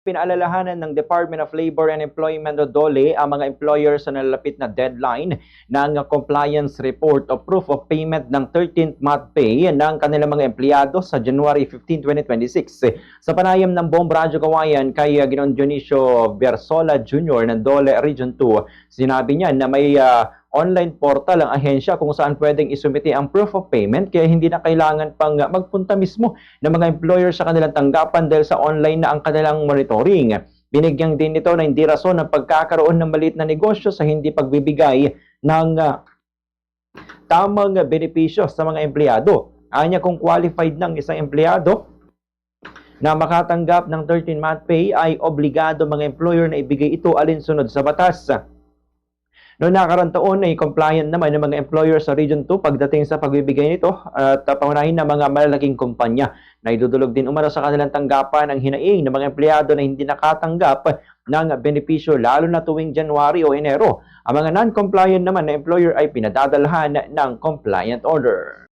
Pinaalalahanan ng Department of Labor and Employment o DOLE ang mga employers sa nalalapit na deadline ng compliance report o proof of payment ng 13th month pay ng kanilang mga empleyado sa January 15, 2026. Sa panayam ng Buong Radyo Kawayan kay Ginoong Dionisio Versola Jr. ng DOLE Region 2, sinabi niya na may online portal ang ahensya kung saan pwedeng isumite ang proof of payment kaya hindi na kailangan pang magpunta mismo ng mga employer sa kanilang tanggapan dahil sa online na ang kanilang monitoring. Binigyan din ito na hindi rason ng pagkakaroon ng maliit na negosyo sa hindi pagbibigay ng tamang benepisyo sa mga empleyado. Anya kung qualified ng isang empleyado na makatanggap ng 13-month pay ay obligado mga employer na ibigay ito alinsunod sa batas. Noong nakarang taon ay compliant naman ng mga employer sa Region 2 pagdating sa pagbibigay nito at paunahin ng mga malalaking kumpanya na idudulog din umano sa kanilang tanggapan ang hinaing ng mga empleyado na hindi nakatanggap ng benepisyo lalo na tuwing January o Enero. Ang mga non-compliant naman na employer ay pinadadalhan ng compliant order.